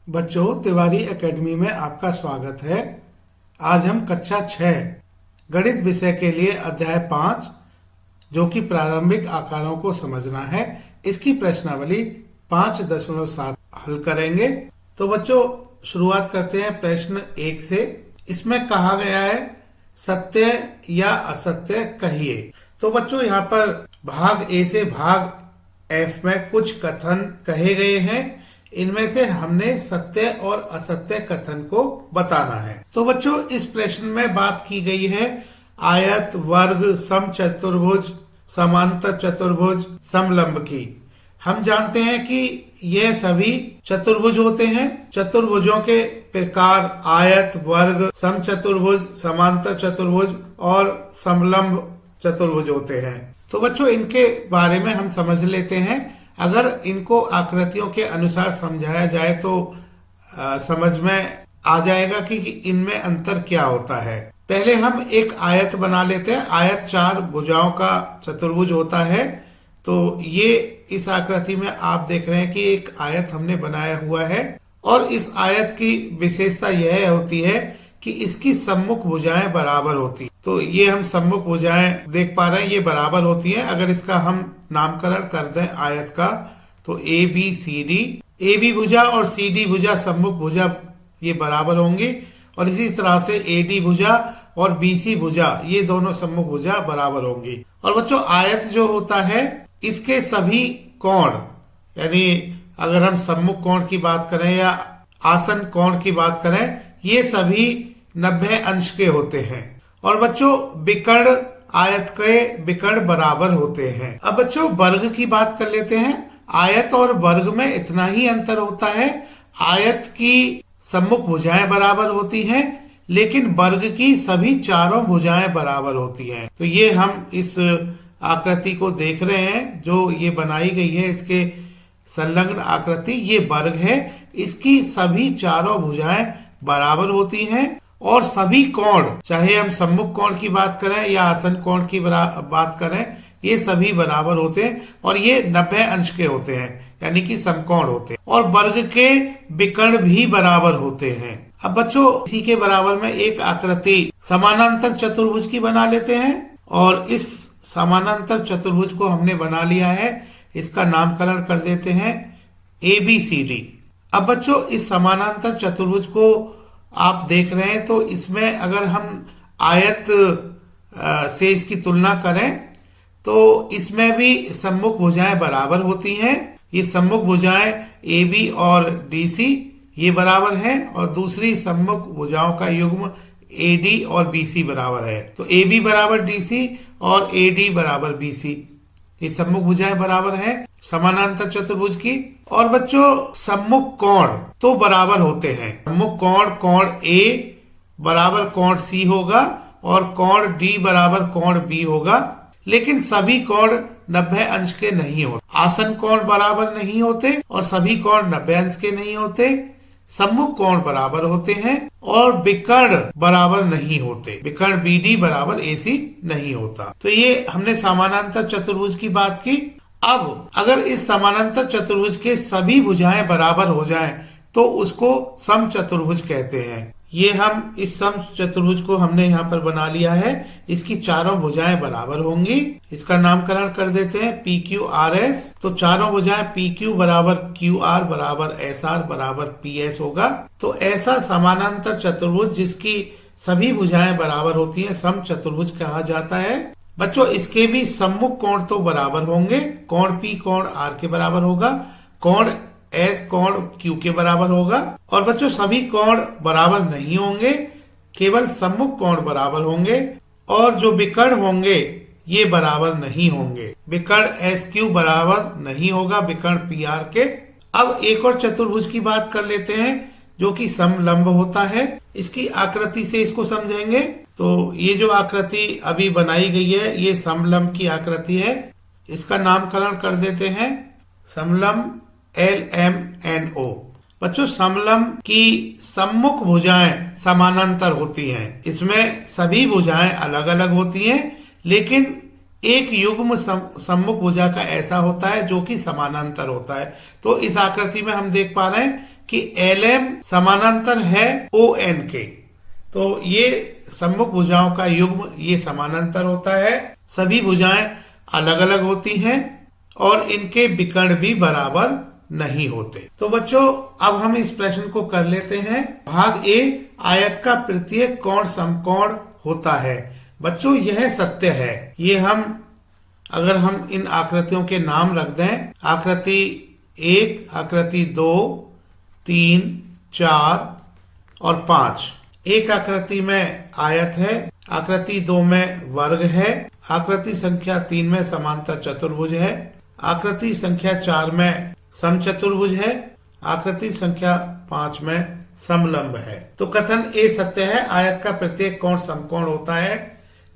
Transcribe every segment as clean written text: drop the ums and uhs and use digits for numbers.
बच्चों, तिवारी एकेडमी में आपका स्वागत है। आज हम कक्षा 6 गणित विषय के लिए अध्याय 5 जो कि प्रारंभिक आकारों को समझना है, इसकी प्रश्नावली 5.7 हल करेंगे। तो बच्चों, शुरुआत करते हैं प्रश्न 1 से। इसमें कहा गया है सत्य या असत्य कहिए। तो बच्चों, यहाँ पर भाग ए से भाग एफ में कुछ कथन कहे गए हैं। इनमें से हमने सत्य और असत्य कथन को बताना है। तो बच्चों, इस प्रश्न में बात की गई है आयत, वर्ग, समचतुर्भुज, समांतर चतुर्भुज, समलंब की। हम जानते हैं कि यह सभी चतुर्भुज होते हैं। चतुर्भुजों के प्रकार आयत, वर्ग, समचतुर्भुज, समांतर चतुर्भुज और समलंब चतुर्भुज होते हैं। तो बच्चों, इनके बारे में हम समझ लेते हैं। अगर इनको आकृतियों के अनुसार समझाया जाए तो समझ में आ जाएगा कि इनमें अंतर क्या होता है। पहले हम एक आयत बना लेते हैं। आयत 4 भुजाओं का चतुर्भुज होता है। तो ये इस आकृति में आप देख रहे हैं कि एक आयत हमने बनाया हुआ है और इस आयत की विशेषता यह होती है कि इसकी सम्मुख भुजाएं बराबर होती। तो ये हम सम्मुख भुजाएं देख पा रहे हैं, ये बराबर होती हैं। अगर इसका हम नामकरण कर दें आयत का, तो A B C D, A B भुजा और सी डी भुजा सम्मुख भुजा ये बराबर होंगी। और इसी तरह से ए डी भुजा और बी सी भुजा ये दोनों सम्मुख भुजा बराबर होंगी। और बच्चों, आयत जो होता है इसके सभी कोण, यानी अगर हम सम्मुख कोण की बात करें या आसन कोण की बात करें, ये सभी 90 अंश के होते हैं। और बच्चों, विकर्ण आयत के विकर्ण बराबर होते हैं। अब बच्चों, वर्ग की बात कर लेते हैं। आयत और वर्ग में इतना ही अंतर होता है। आयत की सम्मुख भुजाएं बराबर होती हैं, लेकिन वर्ग की सभी चारों भुजाएं बराबर होती हैं। तो ये हम इस आकृति को देख रहे हैं जो ये बनाई गई है, इसके संलग्न आकृति, ये वर्ग है। इसकी सभी चारों भुजाएं बराबर होती हैं और सभी कोण, चाहे हम सम्मुख कोण की बात करें या आसन कोण की बात करें, ये सभी बराबर होते हैं और ये 90 अंश के होते हैं, यानी कि समकोण होते हैं। और वर्ग के विकर्ण भी बराबर होते हैं। अब बच्चों, इसी के बराबर में एक आकृति समानांतर चतुर्भुज की बना लेते हैं। और इस समानांतर चतुर्भुज को हमने बना लिया है, इसका नामकरण कर देते हैं ए बी सी डी। अब बच्चों, इस समानांतर चतुर्भुज को आप देख रहे हैं, तो इसमें अगर हम आयत से इसकी तुलना करें तो इसमें भी सम्मुख भुजाएं बराबर होती हैं। ये सम्मुख भुजाएं ए बी और डी सी ये बराबर हैं और दूसरी सम्मुख भुजाओं का युग्म ए डी और बी सी बराबर है। तो ए बी बराबर डी सी और ए डी बराबर बी सी, ये सम्मुख भुजाएं बराबर हैं समानांतर चतुर्भुज की। और बच्चों, सम्मुख कोण तो बराबर होते हैं। सम्मुख कोण, कोण ए बराबर कोण सी होगा और कोण डी बराबर कोण बी होगा, लेकिन सभी कोण 90 अंश के नहीं होते। आसन कोण बराबर नहीं होते और सभी कोण 90 अंश के नहीं होते। सम्मुख कोण बराबर होते हैं और विकर्ण बराबर नहीं होते। विकर्ण बी डी बराबर ए सी नहीं होता। तो ये हमने समानांतर चतुर्भुज की बात की। अब अगर इस समानांतर चतुर्भुज के सभी भुजाएं बराबर हो जाएं तो उसको समचतुर्भुज कहते हैं। ये हम इस समचतुर्भुज को हमने यहाँ पर बना लिया है। इसकी चारों भुजाएं बराबर होंगी। इसका नामकरण कर देते हैं पी क्यू आर एस। तो चारों भुजाएं पी क्यू बराबर क्यू आर बराबर एस आर बराबर पी एस होगा। तो ऐसा समानांतर चतुर्भुज जिसकी सभी भुजाएं बराबर होती हैं समचतुर्भुज कहा जाता है। बच्चों, इसके भी सम्मुख कोण तो बराबर होंगे। कोण पी कोण आर के बराबर होगा, कोण एस कोण क्यू के बराबर होगा। और बच्चों, सभी कोण बराबर नहीं होंगे, केवल सम्मुख कोण बराबर होंगे। और जो विकर्ण होंगे ये बराबर नहीं होंगे। विकर्ण एस क्यू बराबर नहीं होगा विकर्ण पी आर के। अब एक और चतुर्भुज की बात कर लेते हैं जो कि समलंब होता है। इसकी आकृति से इसको समझेंगे। तो ये जो आकृति अभी बनाई गई है ये समलंब की आकृति है। इसका नामकरण कर देते हैं समलंब LMNO। बच्चों, समलंब की सम्मुख भुजाएं समानांतर होती हैं। इसमें सभी भुजाएं अलग अलग होती हैं, लेकिन एक युग्म सम्मुख भुजा का ऐसा होता है जो कि समानांतर होता है। तो इस आकृति में हम देख पा रहे हैं कि LM समानांतर है ON के। तो ये सम्मुख भुजाओं का युग्म ये समानांतर होता है। सभी भुजाएं अलग अलग होती हैं और इनके विकर्ण भी बराबर नहीं होते। तो बच्चों अब हम इस प्रश्न को कर लेते हैं। भाग ए, आयत का प्रत्येक कोण समकोण होता है। बच्चों यह सत्य है। ये अगर हम इन आकृतियों के नाम रख दें, आकृति 1, आकृति 2, 3, 4 और 5। एक आकृति में आयत है, आकृति 2 में वर्ग है, आकृति संख्या 3 में समांतर चतुर्भुज है, आकृति संख्या 4 में समचतुर्भुज है, आकृति संख्या 5 में समलंब है। तो कथन ए सत्य है, आयत का प्रत्येक कोण समकोण होता है।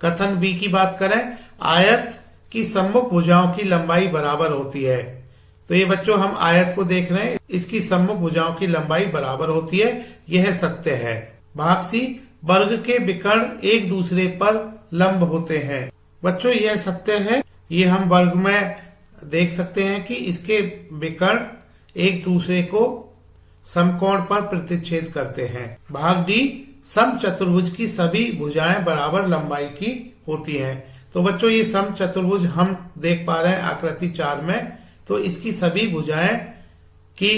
कथन बी की बात करें, आयत की सम्मुख भुजाओं की लंबाई बराबर होती है। तो ये बच्चों हम आयत को देख रहे हैं, इसकी सम्मुख भुजाओं की लंबाई बराबर होती है, यह सत्य है। भाग सी, वर्ग के विकर्ण एक दूसरे पर लंब होते हैं। बच्चों यह सत्य है। ये हम वर्ग में देख सकते हैं कि इसके विकर्ण एक दूसरे को समकोण पर प्रतिच्छेद करते हैं। भाग डी, समचतुर्भुज की सभी भुजाएं बराबर लंबाई की होती हैं। तो बच्चों ये समचतुर्भुज हम देख पा रहे हैं आकृति 4 में। तो इसकी सभी भुजाएं की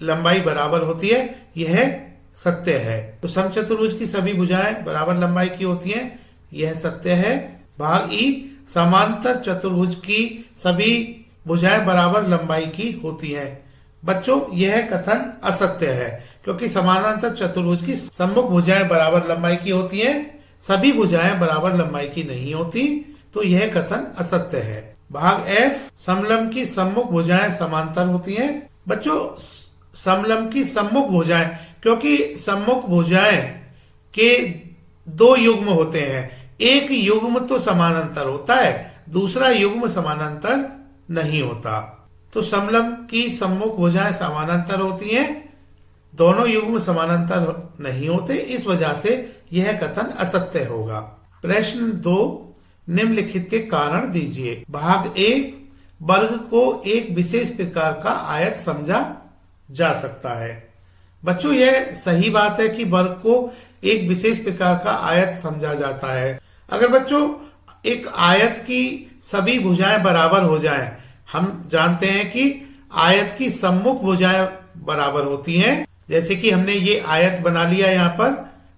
लंबाई बराबर होती है, यह सत्य है। तो समचतुर्भुज की सभी भुजाएं बराबर लंबाई की होती हैं, यह सत्य है। भाग ई, समांतर चतुर्भुज की सभी भुजाएं बराबर लंबाई की होती हैं। बच्चों यह कथन असत्य है, क्योंकि समानांतर चतुर्भुज की सम्मुख भुजाएं बराबर लंबाई की होती हैं, सभी भुजाएं बराबर लंबाई की नहीं होती। तो यह कथन असत्य है। भाग एफ, समलंब की सम्मुख भुजाएं समांतर होती हैं। बच्चों समलंब की सम्मुख भुजाएं, क्योंकि सम्मुख भुजाएं के 2 युग्म होते हैं। एक युग्म तो समानांतर होता है, दूसरा युग्म समानांतर नहीं होता। तो समलंब की सम्मुख भुजाएं समानांतर होती हैं, दोनों युग्म समानांतर नहीं होते, इस वजह से यह कथन असत्य होगा। प्रश्न 2, निम्नलिखित के कारण दीजिए। भाग ए, वर्ग को एक विशेष प्रकार का आयत समझा जा सकता है। बच्चों यह सही बात है कि वर्ग को एक विशेष प्रकार का आयत समझा जाता है। अगर बच्चों एक आयत की सभी भुजाएं बराबर हो जाएं, हम जानते हैं कि आयत की सम्मुख भुजाएं बराबर होती हैं। जैसे कि हमने ये आयत बना लिया यहाँ पर,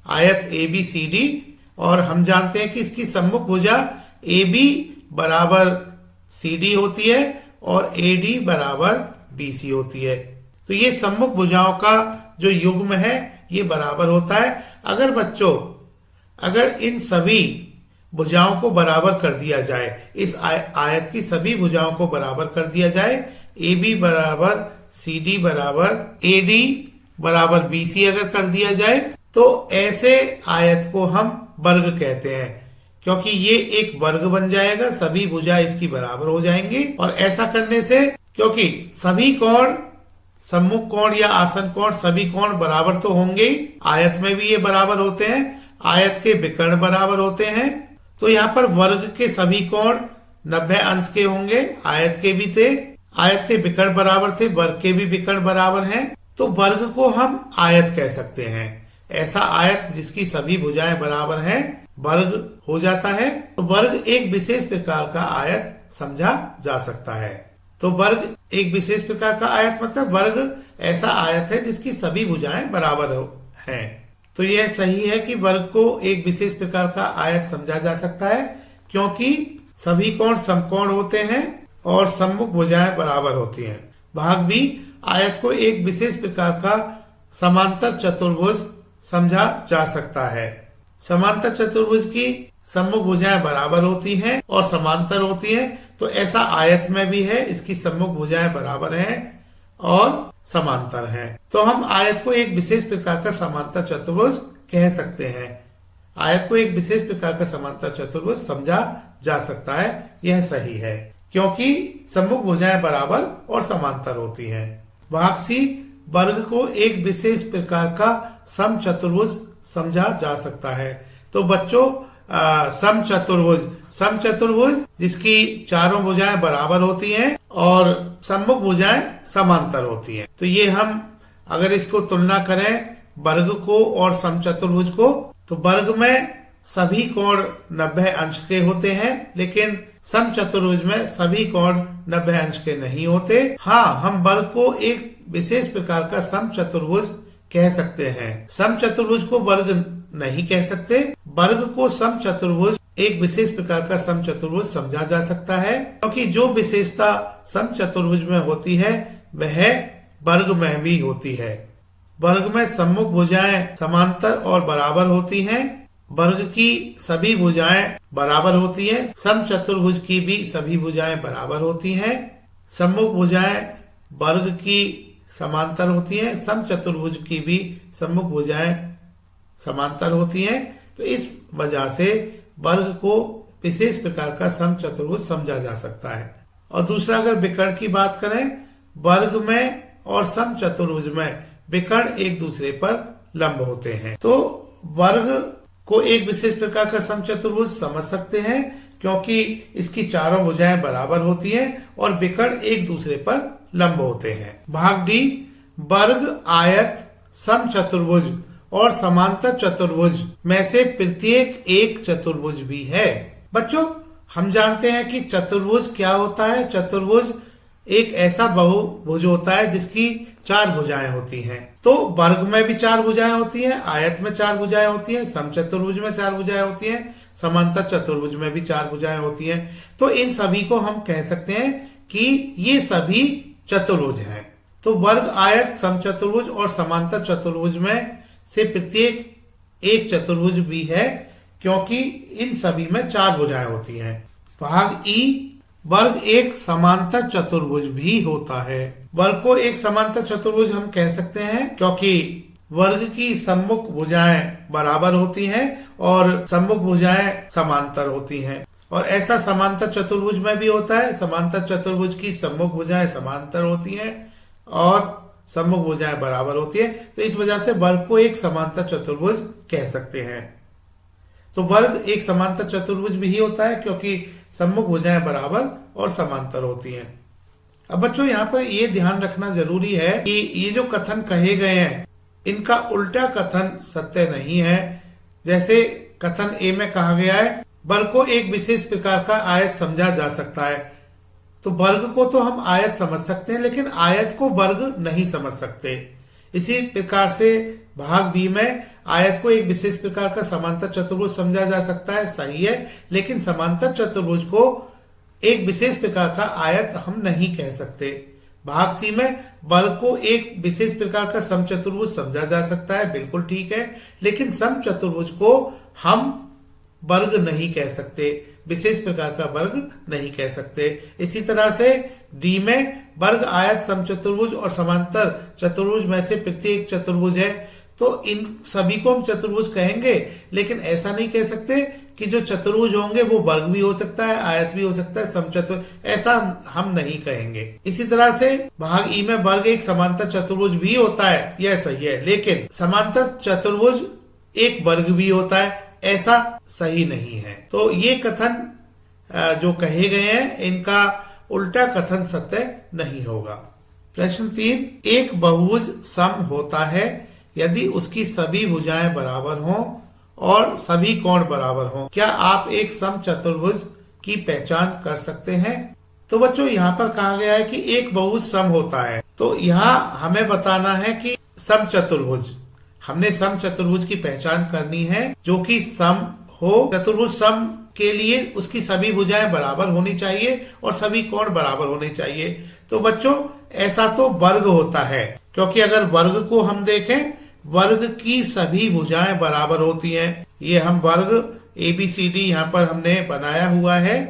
आयत ABCD, और हम जानते हैं कि इसकी सम्मुख भुजा AB बराबर CD होती है और AD बराबर BC होती है। तो ये सम्मुख भुजाओं का जो युग्म है ये बराबर होता है। अगर इन सभी भुजाओं को बराबर कर दिया जाए, इस आयत की सभी भुजाओं को बराबर कर दिया जाए, AB बराबर CD बराबर AD बराबर BC अगर कर दिया जाए, तो ऐसे आयत को हम वर्ग कहते हैं, क्योंकि ये एक वर्ग बन जाएगा, सभी भुजा इसकी बराबर हो जाएंगी। और ऐसा करने से, क्योंकि सभी कोण, सम्मुख कोण या आसन कोण, सभी कोण बराबर तो होंगे ही, आयत में भी ये बराबर होते हैं, आयत के विकर्ण बराबर होते हैं। तो यहाँ पर वर्ग के सभी कोण 90 अंश के होंगे, आयत के भी थे, आयत के विकर्ण बराबर थे, वर्ग के भी विकर्ण बराबर हैं। तो वर्ग को हम आयत कह सकते हैं। ऐसा आयत जिसकी सभी भुजाएं बराबर हैं, वर्ग हो जाता है। तो वर्ग एक विशेष प्रकार का आयत समझा जा सकता है। तो वर्ग एक विशेष प्रकार का आयत मतलब वर्ग ऐसा आयत है जिसकी सभी भुजाएं बराबर हैं। तो यह सही है कि वर्ग को एक विशेष प्रकार का आयत समझा जा सकता है, क्योंकि सभी कोण समकोण होते हैं और सम्मुख भुजाएं बराबर होती हैं। भाग बी, आयत को एक विशेष प्रकार का समांतर चतुर्भुज समझा जा सकता है। समांतर चतुर्भुज की सम्मुख भुजाएं बराबर होती हैं और समांतर होती हैं, तो ऐसा आयत में भी है, इसकी सम्मुख भुजाएं बराबर हैं और समांतर हैं। तो हम आयत को एक विशेष प्रकार का समांतर चतुर्भुज कह सकते हैं। आयत को एक विशेष प्रकार का समांतर चतुर्भुज समझा जा सकता है, यह सही है, क्योंकि सम्मुख भुजाएं बराबर और समांतर होती हैं। भाग सी, वर्ग को एक विशेष प्रकार का समचतुर्भुज समझा जा सकता है। तो बच्चों समचतुर्भुज। समचतुर्भुज जिसकी चारों भुजाएं बराबर होती हैं और सम्मुख भुजाएं समांतर होती हैं। तो ये हम अगर इसको तुलना करें वर्ग को और समचतुर्भुज को, तो वर्ग में सभी कोण 90 अंश के होते हैं, लेकिन समचतुर्भुज में सभी कोण 90 अंश के नहीं होते। हाँ, हम वर्ग को एक विशेष प्रकार का समचतुर्भुज कह सकते हैं। समचतुर्भुज को वर्ग नहीं कह सकते। वर्ग को समचतुर्भुज एक विशेष प्रकार का समचतुर्भुज समझा जा सकता है, क्योंकि जो विशेषता समचतुर्भुज में होती है वह वर्ग में भी होती है। वर्ग में सम्मुख भुजाएं समांतर और बराबर होती हैं। वर्ग की सभी भुजाएं बराबर होती हैं। समचतुर्भुज की भी सभी भुजाएं बराबर होती हैं। सम्मुख भुजाएं वर्ग की समांतर होती हैं। समचतुर्भुज की भी सम्मुख भुजाएं समांतर होती हैं। तो इस वजह से वर्ग को विशेष प्रकार का समचतुर्भुज समझा जा सकता है। और दूसरा, अगर विकर्ण की बात करें, वर्ग में और समचतुर्भुज में विकर्ण एक दूसरे पर लंब होते हैं। तो वर्ग को एक विशेष प्रकार का समचतुर्भुज समझ सकते हैं क्योंकि इसकी चारों भुजाएं बराबर होती हैं और विकर्ण एक दूसरे पर लंब होते हैं। भाग डी, वर्ग, आयत, समचतुर्भुज और समांतर चतुर्भुज में से प्रत्येक एक चतुर्भुज भी है। बच्चों, हम जानते हैं कि चतुर्भुज क्या होता है। चतुर्भुज एक ऐसा बहुभुज होता है जिसकी 4 भुजाएं होती हैं। तो वर्ग में भी 4 भुजाएं होती हैं, आयत में 4 भुजाएं होती हैं, समचतुर्भुज में 4 भुजाएं होती हैं, समांतर चतुर्भुज में भी 4 भुजाएं होती हैं। तो इन सभी को हम कह सकते हैं कि ये सभी चतुर्भुज हैं। तो वर्ग, आयत, समचतुर्भुज और समांतर चतुर्भुज में से प्रत्येक एक चतुर्भुज भी है क्योंकि इन सभी में 4 भुजाएं होती हैं। भाग ई, वर्ग एक समांतर चतुर्भुज भी होता है। वर्ग को एक समांतर चतुर्भुज हम कह सकते हैं क्योंकि वर्ग की सम्मुख भुजाएं बराबर होती हैं और सम्मुख भुजाएं समांतर होती हैं। और ऐसा समांतर चतुर्भुज में भी होता है। समांतर चतुर्भुज की सम्मुख भुजाएं समांतर होती हैं और सम्मुख भुजाएं बराबर होती है। तो इस वजह से वर्ग को एक समांतर चतुर्भुज कह सकते हैं। तो वर्ग एक समांतर चतुर्भुज भी होता है क्योंकि सम्मुख भुजाएं बराबर और समांतर होती हैं। अब बच्चों, यहाँ पर ये ध्यान रखना जरूरी है कि ये जो कथन कहे गए हैं इनका उल्टा कथन सत्य नहीं है। जैसे कथन ए में कहा गया है, वर्ग को एक विशेष प्रकार का आयत समझा जा सकता है। तो वर्ग को तो हम आयत समझ सकते हैं, लेकिन आयत को वर्ग नहीं समझ सकते। इसी प्रकार से भाग बी में आयत को एक विशेष प्रकार का समांतर चतुर्भुज समझा जा सकता है, सही है, लेकिन समांतर चतुर्भुज को एक विशेष प्रकार का आयत हम नहीं कह सकते। भाग सी में वर्ग को एक विशेष प्रकार का समचतुर्भुज समझा जा सकता है, बिल्कुल ठीक है, लेकिन समचतुर्भुज को हम वर्ग नहीं कह सकते, विशेष प्रकार का वर्ग नहीं कह सकते। इसी तरह से डी में वर्ग, आयत, समचतुर्भुज और समांतर चतुर्भुज में से प्रत्येक चतुर्भुज है। तो इन सभी को हम चतुर्भुज कहेंगे, लेकिन ऐसा नहीं कह सकते कि जो चतुर्भुज होंगे वो वर्ग भी हो सकता है, आयत भी हो सकता है, समचतुर्भुज, ऐसा हम नहीं कहेंगे। इसी तरह से भाग ई में वर्ग एक समांतर चतुर्भुज भी होता है, यह सही है, लेकिन समांतर चतुर्भुज एक वर्ग भी होता है, ऐसा सही नहीं है। तो ये कथन जो कहे गए हैं इनका उल्टा कथन सत्य नहीं होगा। प्रश्न 3, एक बहुभुज सम होता है यदि उसकी सभी भुजाएं बराबर हों और सभी कोण बराबर हों। क्या आप एक समचतुर्भुज की पहचान कर सकते हैं? तो बच्चों, यहाँ पर कहा गया है कि एक बहुभुज सम होता है, तो यहाँ हमें बताना है कि समचतुर्भुज, हमने समचतुर्भुज की पहचान करनी है जो कि सम हो। चतुर्भुज सम के लिए उसकी सभी भुजाएं बराबर होनी चाहिए और सभी कोण बराबर होने चाहिए। तो बच्चों, ऐसा तो वर्ग होता है, क्योंकि अगर वर्ग को हम देखें, वर्ग की सभी भुजाएं बराबर होती हैं। ये हम वर्ग ABCD यहाँ पर हमने बनाया हुआ है,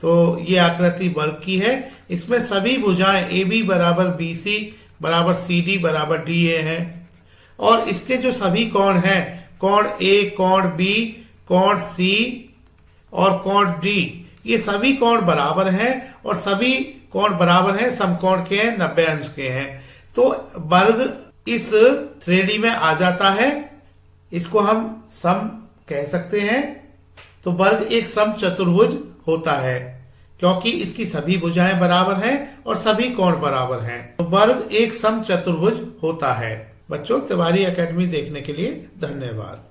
तो ये आकृति वर्ग की है। इसमें सभी भुजाएं AB बराबर BC बराबर CD बराबर DA है। और इसके जो सभी कोण हैं, कोण A, कोण B, कोण C और कोण D, ये सभी कोण बराबर हैं और सभी कोण बराबर हैं, समकोण के हैं, 90 अंश के हैं। तो वर्ग इस श्रेणी में आ जाता है, इसको हम सम कह सकते हैं। तो वर्ग एक समचतुर्भुज होता है क्योंकि इसकी सभी भुजाएं बराबर हैं और सभी कोण बराबर हैं। तो वर्ग एक समचतुर्भुज होता है। बच्चों, तिवारी एकेडमी देखने के लिए धन्यवाद।